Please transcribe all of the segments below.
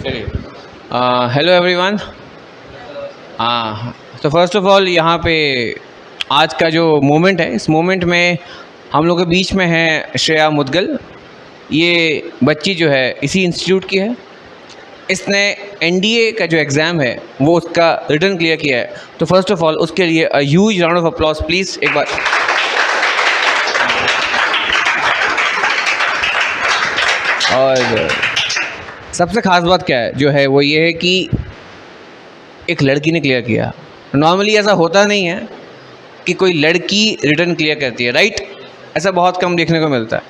Hello everyone. तो first of all यहाँ पे आज का जो मोमेंट है, इस मोमेंट में हम लोग के बीच में है श्रेया मुदगल। ये बच्ची जो है इसी इंस्टीट्यूट की है। इसने एनडीए का जो एग्ज़ाम है वो उसका रिटर्न क्लियर किया है। तो फर्स्ट ऑफ ऑल उसके लिए a huge round of applause please एक बार। और सबसे ख़ास बात क्या है जो है वो ये है कि एक लड़की ने क्लियर किया। नॉर्मली ऐसा होता नहीं है कि कोई लड़की रिटर्न क्लियर करती है, राइट? ऐसा बहुत कम देखने को मिलता है।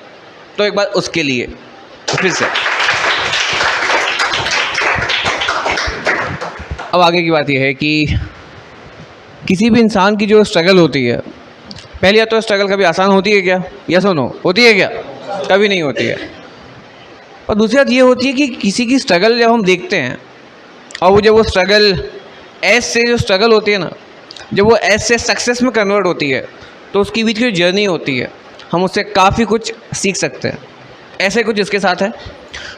तो एक बार उसके लिए फिर से। अब आगे की बात यह है कि किसी भी इंसान की जो स्ट्रगल होती है, पहली बात तो स्ट्रगल कभी आसान होती है क्या? यस और नो? होती है क्या? कभी नहीं होती है। और दूसरी बात ये होती है कि किसी की स्ट्रगल जब हम देखते हैं और वो जब वो स्ट्रगल एस से जो स्ट्रगल होती है ना, जब वो एस से सक्सेस में कन्वर्ट होती है तो उसकी बीच की जो जर्नी होती है हम उससे काफ़ी कुछ सीख सकते हैं। ऐसे कुछ इसके साथ है।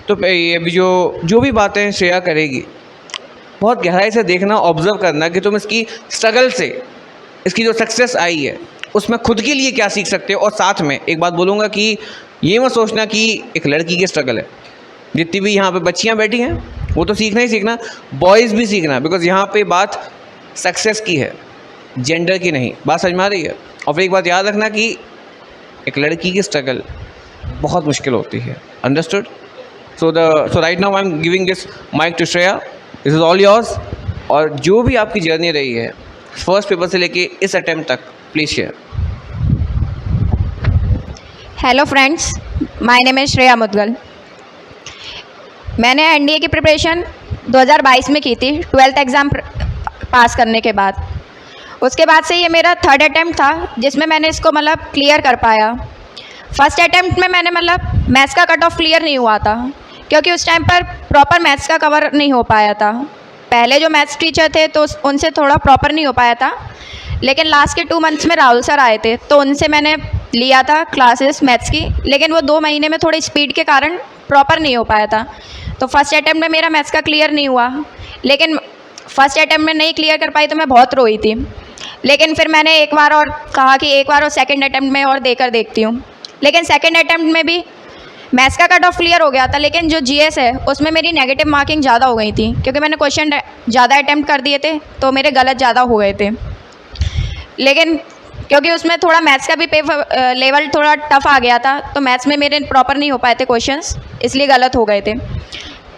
तो ये भी जो भी बातें श्रेया करेगी बहुत गहराई से देखना, ऑब्ज़र्व करना कि तुम इसकी स्ट्रगल से इसकी जो सक्सेस आई है उसमें खुद के लिए क्या सीख सकते हो। और साथ में एक बात बोलूँगा कि ये मत सोचना कि एक लड़की की स्ट्रगल है। जितनी भी यहाँ पे बच्चियाँ बैठी हैं वो तो सीखना ही सीखना, बॉयज़ भी सीखना, बिकॉज़ यहाँ पे बात सक्सेस की है, जेंडर की नहीं। बात समझ में आ रही है? और फिर एक बात याद रखना कि एक लड़की की स्ट्रगल बहुत मुश्किल होती है। Understood? So right now I am giving this mic to Shreya. This is all yours. और जो भी आपकी जर्नी रही है फर्स्ट पेपर से लेके इस अटेम्प्ट तक, please share. Hello friends, my name is Shreya Mudgal. मैंने एनडीए की प्रिपरेशन 2022 में की थी, 12th एग्ज़ाम पास करने के बाद। उसके बाद से ये मेरा थर्ड अटेम्प्ट था जिसमें मैंने इसको क्लियर कर पाया। फर्स्ट अटेम्प्ट में मैंने मैथ्स का कट ऑफ क्लियर नहीं हुआ था क्योंकि उस टाइम पर प्रॉपर मैथ्स का कवर नहीं हो पाया था। पहले जो मैथ्स टीचर थे तो उनसे थोड़ा प्रॉपर नहीं हो पाया था, लेकिन लास्ट के 2 मंथ्स में राहुल सर आए थे तो उनसे मैंने लिया था क्लासेस मैथ्स की, लेकिन वो 2 महीने में थोड़ी स्पीड के कारण प्रॉपर नहीं हो पाया था। तो फर्स्ट अटेम्प्ट में मेरा मैथ्स का क्लियर नहीं हुआ, लेकिन फर्स्ट अटेम्प्ट में नहीं क्लियर कर पाई तो मैं बहुत रोई थी। लेकिन फिर मैंने एक बार और कहा कि एक बार और सेकंड अटेम्प्ट में और देकर देखती हूँ। लेकिन सेकंड अटेम्प्ट में भी मैथ्स का कट ऑफ क्लियर हो गया था, लेकिन जो जीएस है उसमें मेरी नेगेटिव मार्किंग ज़्यादा हो गई थी क्योंकि मैंने क्वेश्चन ज़्यादा अटेम्प्ट कर दिए थे तो मेरे गलत ज़्यादा हो गए थे। लेकिन क्योंकि उसमें थोड़ा मैथ्स का भी पेपर लेवल थोड़ा टफ आ गया था तो मैथ्स में मेरे प्रॉपर नहीं हो पाए थे क्वेश्चंस, इसलिए गलत हो गए थे।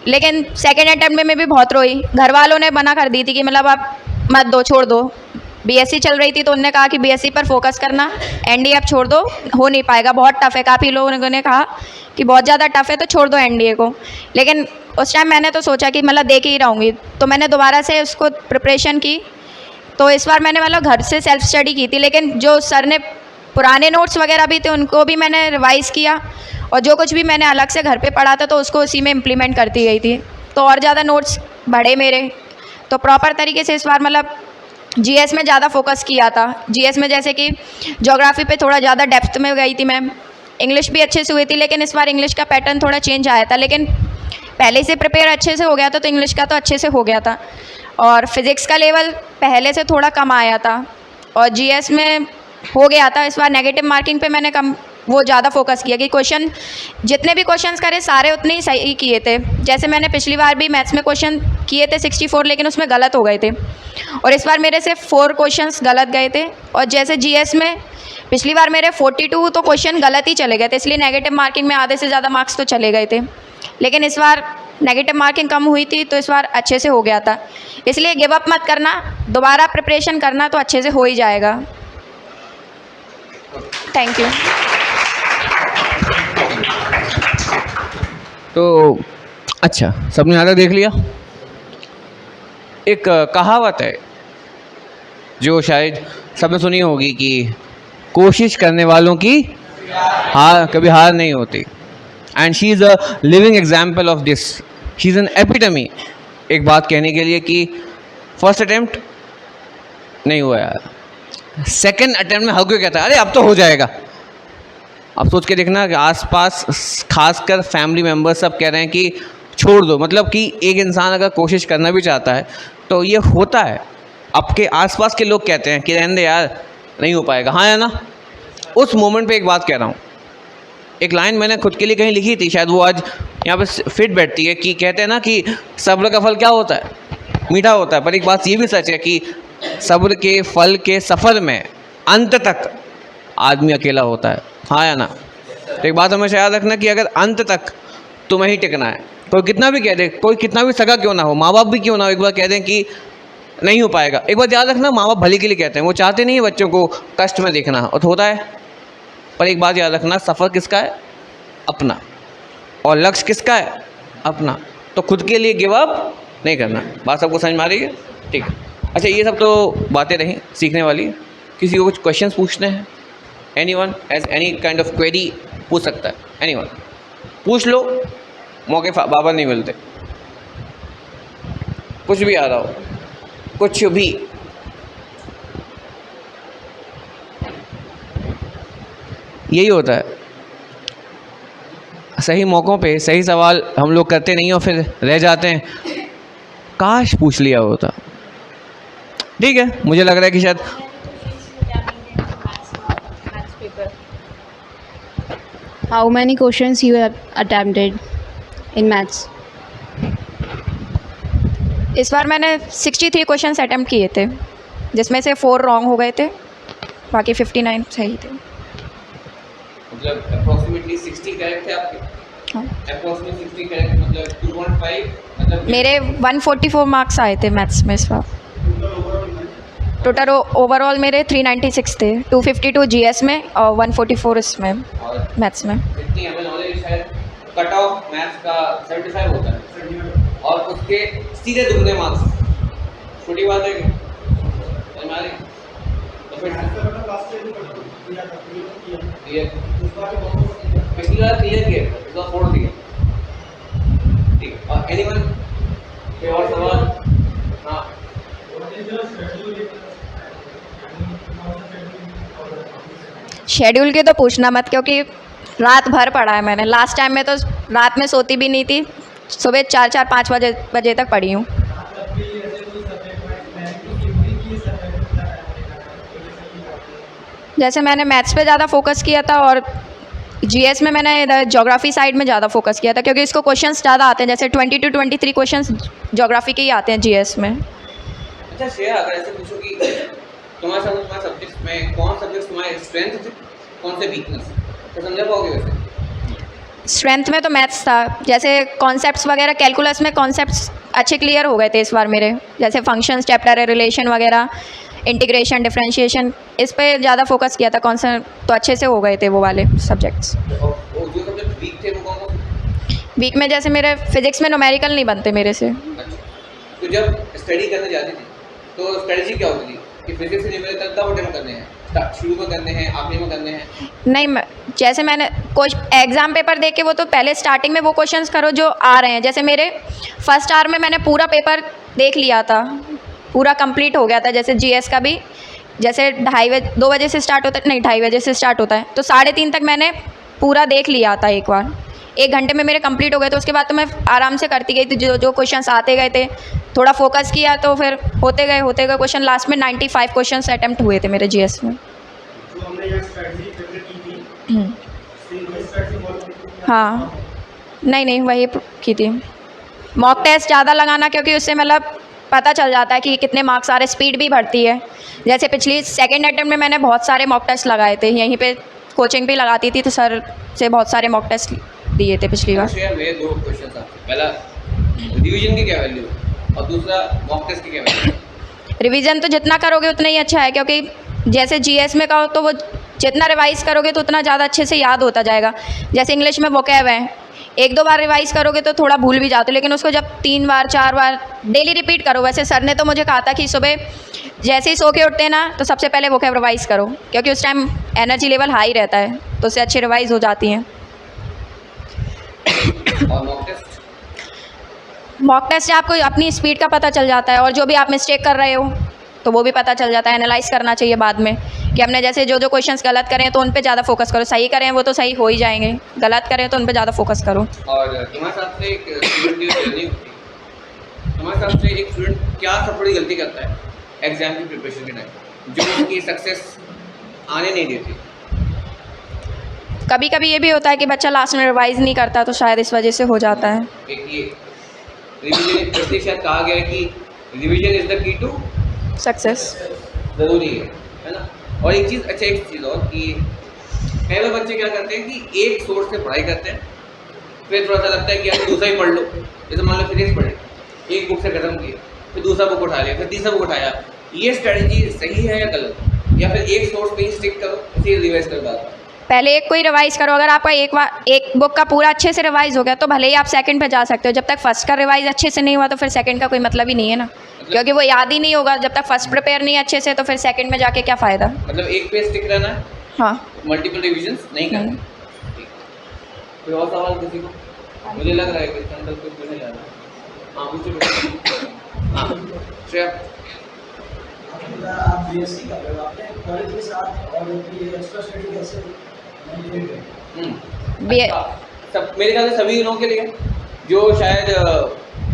लेकिन सेकेंड अटेम्प्ट में मैं भी बहुत रोई। घर वालों ने मना कर दी थी कि आप मत दो, छोड़ दो। बीएससी चल रही थी तो उन्होंने कहा कि बीएससी पर फोकस करना, एनडीए अब छोड़ दो, हो नहीं पाएगा, बहुत टफ़ है। काफ़ी लोगों ने कहा कि बहुत ज़्यादा टफ़ है तो छोड़ दो एनडीए को। लेकिन उस टाइम मैंने तो सोचा कि देख ही रहूँगी, तो मैंने दोबारा से उसको प्रिपरेशन की। तो इस बार मैंने घर से सेल्फ स्टडी की थी, लेकिन जो सर ने पुराने नोट्स वगैरह भी थे उनको भी मैंने रिवाइज़ किया और जो कुछ भी मैंने अलग से घर पे पढ़ा था तो उसको उसी में इम्प्लीमेंट करती गई थी। तो और ज़्यादा नोट्स बढ़े मेरे। तो प्रॉपर तरीके से इस बार जीएस में ज़्यादा फोकस किया था। जीएस में जैसे कि ज्योग्राफी पे थोड़ा ज़्यादा डेप्थ में गई थी मैं। इंग्लिश भी अच्छे से हुई थी, लेकिन इस बार इंग्लिश का पैटर्न थोड़ा चेंज आया था। लेकिन पहले से प्रिपेयर अच्छे से हो गया था तो इंग्लिश का तो अच्छे से हो गया था। और फिज़िक्स का लेवल पहले से थोड़ा कम आया था और जीएस में हो गया था। इस बार नेगेटिव मार्किंग पे मैंने ज़्यादा फोकस किया कि क्वेश्चन जितने भी क्वेश्चंस करे सारे उतने ही सही किए थे। जैसे मैंने पिछली बार भी मैथ्स में क्वेश्चन किए थे 64, लेकिन उसमें गलत हो गए थे और इस बार मेरे से 4 क्वेश्चंस गलत गए थे। और जैसे जीएस में पिछली बार मेरे 42 तो क्वेश्चन गलत ही चले गए थे, इसलिए नेगेटिव मार्किंग में आधे से ज़्यादा मार्क्स तो चले गए थे। लेकिन इस बार नेगेटिव मार्किंग कम हुई थी तो इस बार अच्छे से हो गया था। इसलिए गिव अप मत करना, दोबारा प्रिपरेशन करना तो अच्छे से हो ही जाएगा। Thank you. तो अच्छा, सबने आगे देख लिया। एक कहावत है जो शायद सबने सुनी होगी कि कोशिश करने वालों की कभी हार नहीं होती। And she is a living example of this. She is an epitome एक बात कहने के लिए कि फर्स्ट अटेम्प्ट नहीं हुआ यार, सेकंड अटेम्प्ट में हर कोई कहता है अरे अब तो हो जाएगा। अब सोच के देखना कि आसपास खासकर फैमिली मेम्बर्स सब कह रहे हैं कि छोड़ दो, मतलब कि एक इंसान अगर कोशिश करना भी चाहता है तो ये होता है, आपके आसपास के लोग कहते हैं कि रहने दे यार नहीं हो पाएगा, हाँ या ना। उस मोमेंट पे एक बात कह रहा हूँ, एक लाइन मैंने खुद के लिए कहीं लिखी थी, शायद वो आज यहाँ पे फिट बैठती है, कि कहते हैं ना कि सब्र का फल क्या होता है, मीठा होता है। पर एक बात ये भी सच है कि सब्र के फल के सफ़र में अंत तक आदमी अकेला होता है, हाँ या ना। तो एक बात हमेशा याद रखना कि अगर अंत तक तुम्हें ही टिकना है, कोई कितना भी कह दे, कोई कितना भी सगा क्यों ना हो, माँ बाप भी क्यों ना हो, एक बार कह दें कि नहीं हो पाएगा, एक बात याद रखना, माँ बाप भले के लिए कहते हैं, वो चाहते नहीं है बच्चों को कष्ट में देखना, और तो होता है। पर एक बात याद रखना, सफ़र किसका है? अपना। और लक्ष्य किसका है? अपना। तो खुद के लिए गिव अप नहीं करना। बात सबको समझ में आ रही है? ठीक है। अच्छा, ये सब तो बातें रहीं सीखने वाली। किसी को कुछ क्वेश्चंस पूछने हैं? Anyone has any kind of query पूछ सकता है? एनीवन पूछ लो, मौके बाबा नहीं मिलते। कुछ भी आ रहा हो, कुछ भी। यही होता है, सही मौक़ों पे सही सवाल हम लोग करते नहीं और फिर रह जाते हैं, काश पूछ लिया होता। ठीक है, मुझे लग रहा है कि शायद How many questions you have attempted in maths? इस बार मैंने 63 क्वेश्चंस अटेम्प्ट किए थे, जिसमें से 4 रॉन्ग हो गए थे, बाकी 59 सही थे। मतलब अप्रोक्सीमेटली 60 करेक्ट थे आपके? हाँ, अप्रोक्सीमेटली 60 करेक्ट, मतलब 2.5, मतलब मेरे 144 मार्क्स आए थे मैथ्स में इस बार। टोटल ओवरऑल मेरे 396 थे, 252 जीएस में और 144 इसमें और मैथ्स में। इतनी हमें नॉलेज, शायद कट ऑफ मैथ्स का 75 होता है और उसके सीधे दुगने मार्क्स। छोटी बात है कि हमारी तो फिर ये पिछली बार क्लियर किया, इस बार फोड़ दिया। ठीक है, और एनीवन कोई और सवाल? हाँ, शेड्यूल के तो पूछना मत, क्योंकि रात भर पढ़ा है मैंने। लास्ट टाइम में तो रात में सोती भी नहीं थी, सुबह 4-5 बजे तक पढ़ी हूँ। जैसे मैंने मैथ्स पे ज़्यादा फोकस किया था और जीएस में मैंने इधर ज्योग्राफी साइड में ज़्यादा फोकस किया था, क्योंकि इसको क्वेश्चंस ज़्यादा आते हैं, जैसे 20 to 23 क्वेश्चंस ज्योग्राफी के ही आते हैं जीएस में। अच्छा श्रेया, अगर ऐसे पूछो कि तुम्हारे सब्जेक्ट्स में कौन सब्जेक्ट तुम्हारे स्ट्रेंथ थे, कौन से वीकनेस, तो समझा पाओगे वैसे? स्ट्रेंथ में तो मैथ्स था, जैसे कॉन्सेप्ट्स वगैरह, कैलकुलस में कॉन्सेप्ट्स अच्छे क्लियर हो गए थे इस बार मेरे, जैसे फंक्शंस चैप्टर है, रिलेशन वगैरह, इंटीग्रेशन, डिफरेंशिएशन, इस पे ज़्यादा फोकस किया था। कॉन्सेप्ट तो अच्छे से हो गए थे वो वाले सब्जेक्ट्स। वो जो सब्जेक्ट वीक थे वो कौन कौन? वीक में जैसे मेरे फिजिक्स में न्यूमेरिकल नहीं बनते मेरे से। अच्छा, तो जब स्टडी करने जाती थी तो स्ट्रेटजी क्या होती थी कि फिजिक्स से न्यूमेरिकल कब अटेम्प्ट करने हैं, शुरू में करने हैं, आखिरी में करने हैं? नहीं, जैसे मैंने कुछ एग्ज़ाम पेपर देख के, वो तो पहले स्टार्टिंग में वो क्वेश्चंस करो जो आ रहे हैं। जैसे मेरे फर्स्ट आवर में मैंने पूरा पेपर देख लिया था, पूरा कंप्लीट हो गया था। जैसे जीएस का भी, जैसे 2 बजे से स्टार्ट होता है, नहीं 2:30 बजे से स्टार्ट होता है, तो 3:30 तक मैंने पूरा देख लिया था एक बार। 1 घंटे में मेरे कंप्लीट हो गए। तो उसके बाद तो मैं आराम से करती गई थी, जो क्वेश्चंस आते गए थे, थोड़ा फोकस किया तो फिर होते गए क्वेश्चन। लास्ट में 95 क्वेश्चंस अटेम्प्ट हुए थे मेरे जीएस में। हाँ, नहीं वही की थी। मॉक टेस्ट ज़्यादा लगाना, क्योंकि उससे मतलब पता चल जाता है कि कितने मार्क्स आ रहे, स्पीड भी बढ़ती है। जैसे पिछली सेकंड अटेम्प्ट में मैंने बहुत सारे मॉक टेस्ट लगाए थे, यहीं पे कोचिंग भी लगाती थी, तो सर से बहुत सारे मॉक टेस्ट दिए थे पिछली बार। अच्छा, मेरे 2 क्वेश्चन था। पहला, रिवीजन की क्या वैल्यू और दूसरा मॉक टेस्ट की क्या वैल्यू? रिवीजन तो जितना करोगे उतना ही अच्छा है, क्योंकि जैसे जीएस में कहो तो वो जितना रिवाइज़ करोगे तो उतना ज़्यादा अच्छे से याद होता जाएगा। जैसे इंग्लिश में वोकैब है, 1-2 बार रिवाइज़ करोगे तो थोड़ा भूल भी जाते हो, लेकिन उसको जब 3 बार 4 बार डेली रिपीट करो। वैसे सर ने तो मुझे कहा था कि सुबह जैसे ही सो के उठते हैं ना, तो सबसे पहले वोकैब रिवाइज़ करो, क्योंकि उस टाइम एनर्जी लेवल हाई रहता है, तो उससे अच्छे रिवाइज़ हो जाती हैं। और मॉक टेस्ट? मॉक टेस्ट से आपको अपनी स्पीड का पता चल जाता है, और जो भी आप मिस्टेक कर रहे हो तो वो भी पता चल जाता है। एनालाइज करना चाहिए बाद में कि हमने जैसे जो जो क्वेश्चंस गलत करें तो उन पे ज़्यादा फोकस करो, सही करें वो तो सही हो ही जाएंगे, गलत करें तो उन पे ज़्यादा फोकस करो। और तुम्हारे साथ से एक स्टूडेंट की जर्नी होती है, तुम्हारे साथ से एक स्टूडेंट क्या सबसे बड़ी गलती करता है एग्जाम की प्रिपरेशन के टाइम जो उसकी सक्सेस आने नहीं देती? कभी कभी ये भी होता है कि बच्चा लास्ट में रिवाइज नहीं करता, तो शायद इस वजह से हो जाता है। एक ये रिवीजन, इसलिए शायद कहा गया है कि revision is the key to success. ज़रूरी है ना। और एक चीज़, अच्छा एक चीज़ और कि कई बार बच्चे क्या करते हैं कि एक सोर्स से पढ़ाई करते हैं, फिर थोड़ा सा लगता है कि यार दूसरा ही पढ़ लो। जैसे मान लो फिजिक्स पढ़े, एक बुक से खत्म किया, फिर दूसरा बुक उठा लिया, फिर तीसरा बुक उठाया। ये स्ट्रेटजी सही है या गलत, या फिर एक सोर्स पे ही स्टिक करो, फिर रिवाइज करो बाद में? पहले एक को ही रिवाइज करो। अगर आपका एक बुक का पूरा अच्छे से रिवाइज हो गया तो भले ही आप सेकंड पे जा सकते हो। जब तक फर्स्ट का रिवाइज अच्छे से नहीं हुआ तो फिर सेकंड का कोई मतलब ही नहीं है ना, क्योंकि वो याद ही नहीं होगा। जब तक फर्स्ट प्रिपेयर नहीं अच्छे से तो फिर सेकंड में जाके क्या फ़ायदा। मतलब एक पे स्टिक रहना है, हाँ। मल्टीपल रिविजन्स नहीं करना। ठीक। कोई और सवाल किसी को? मुझे लग रहा है कि इसके अंदर कुछ नहीं जा रहा। हाँ पूछो। हाँ श्रेया, आप बीएससी कर रहे हो, आपने कॉलेज के साथ और ये एक्स्ट्रा स्टडी कैसे मैनेज करें? सब मेरे ख्याल से सभी लोगों के लिए जो शायद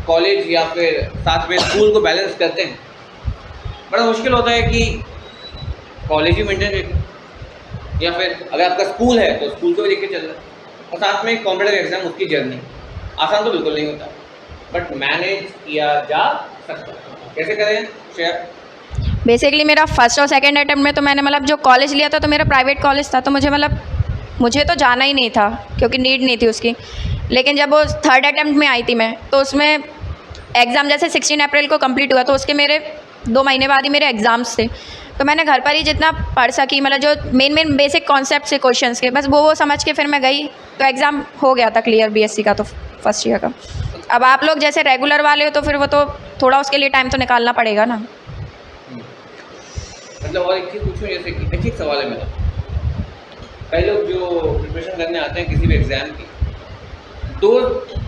कॉलेज या फिर साथ में स्कूल को बैलेंस करते हैं, बड़ा मुश्किल होता है कि कॉलेज भी मेंटेन रखे या फिर अगर आपका स्कूल है तो स्कूल को भी लेके चल रहा है, और साथ में कॉम्पिटेटिव एग्जाम, उसकी जर्नी आसान तो बिल्कुल नहीं होता, बट मैनेज किया जा सकता है। कैसे करें शेयर? बेसिकली मेरा फर्स्ट और सेकंड अटेम्प्ट में तो मैंने मतलब जो कॉलेज लिया था तो मेरा प्राइवेट कॉलेज था, तो मुझे तो जाना ही नहीं था क्योंकि नीड नहीं थी उसकी। लेकिन जब वो थर्ड अटेम्प्ट में आई थी मैं, तो उसमें एग्ज़ाम जैसे 16 अप्रैल को कंप्लीट हुआ, तो उसके मेरे 2 महीने बाद ही मेरे एग्ज़ाम्स थे। तो मैंने घर पर ही जितना पढ़ सकी, मतलब जो मेन बेसिक कॉन्सेप्ट से क्वेश्चंस के, बस वो समझ के फिर मैं गई, तो एग्ज़ाम हो गया था क्लियर बीएससी का, तो फर्स्ट ईयर का। अब आप लोग जैसे रेगुलर वाले हो तो फिर वो तो थोड़ा उसके लिए टाइम तो निकालना पड़ेगा ना। मतलब और एक चीज़ पूछूं, जैसे कि एक सवाल है मेरा, कई लोग जो प्रिपरेशन करने आते हैं किसी भी एग्ज़ाम की, 2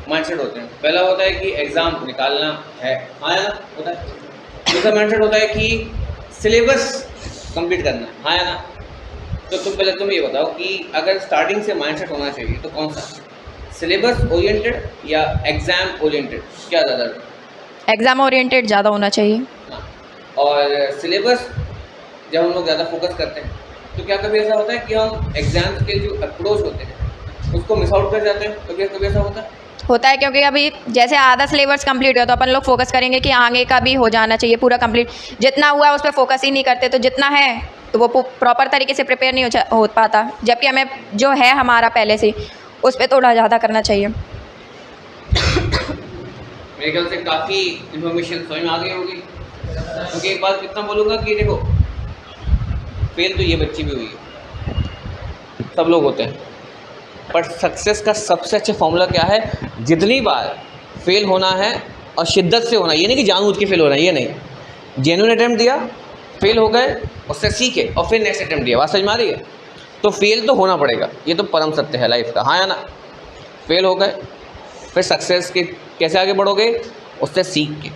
माइंडसेट होते हैं। पहला होता है कि एग्ज़ाम निकालना है, हाँ या ना, होता है। दूसरा माइंडसेट होता है कि सिलेबस कंप्लीट करना है, हाँ या ना। तो तुम ये बताओ कि अगर स्टार्टिंग से माइंडसेट होना चाहिए तो कौन सा, सिलेबस ओरिएंटेड या एग्ज़ाम ओरिएंटेड, क्या ज़्यादा? एग्ज़ाम ओरिएंटेड ज़्यादा होना चाहिए। हाँ, और सिलेबस जब हम लोग ज़्यादा फोकस करते हैं तो क्या कभी ऐसा होता है कि हम एग्ज़ाम्स के जो अप्रोच होते हैं उसको मिस आउट कर जाते हैं? कभी ऐसा होता है? क्योंकि अभी जैसे आधा सिलेबस कंप्लीट हुआ तो अपन लोग फोकस करेंगे कि आगे का भी हो जाना चाहिए पूरा कंप्लीट। जितना हुआ है उस पर फोकस ही नहीं करते, तो जितना है तो वो प्रॉपर तरीके से प्रिपेयर नहीं हो पाता, जबकि हमें जो है हमारा पहले से उस पर थोड़ा ज़्यादा करना चाहिए। मेरे ख्याल से काफ़ी इन्फॉर्मेशन समझ में आ गई होगी, क्योंकि एक बात इतना बोलूँगा कि देखो, फेल तो ये बच्ची भी हुई है, सब लोग होते हैं, पर सक्सेस का सबसे अच्छा फॉर्मूला क्या है? जितनी बार फेल होना है और शिद्दत से होना, ये नहीं कि जानबूझ के फेल होना, ये नहीं। जेन्युइन अटैम्प्ट दिया, फेल हो गए, उससे सीखे और फिर नेक्स्ट अटैम्प्ट दिया। बात समझ में आ रही है? तो फेल तो होना पड़ेगा, ये तो परम सत्य है लाइफ का, हाँ या ना। फेल हो गए, फिर सक्सेस के कैसे आगे बढ़ोगे? उससे सीख के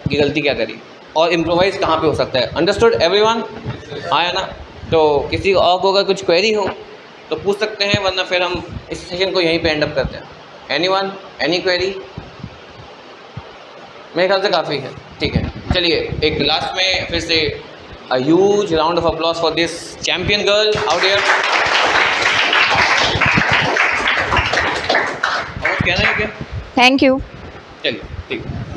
कि गलती क्या करी और इम्प्रोवाइज़ कहाँ पे हो सकता है। Understood everyone? हाँ या ना। तो किसी और को अगर कुछ क्वेरी हो तो पूछ सकते हैं, वरना फिर हम इस सेशन को यहीं पे एंड अप करते हैं। Anyone, any query? मेरे ख्याल से काफ़ी है, ठीक है। चलिए एक लास्ट में फिर से a huge round of applause for this champion girl out here. और कहना है क्या? Thank you. चलिए ठीक है।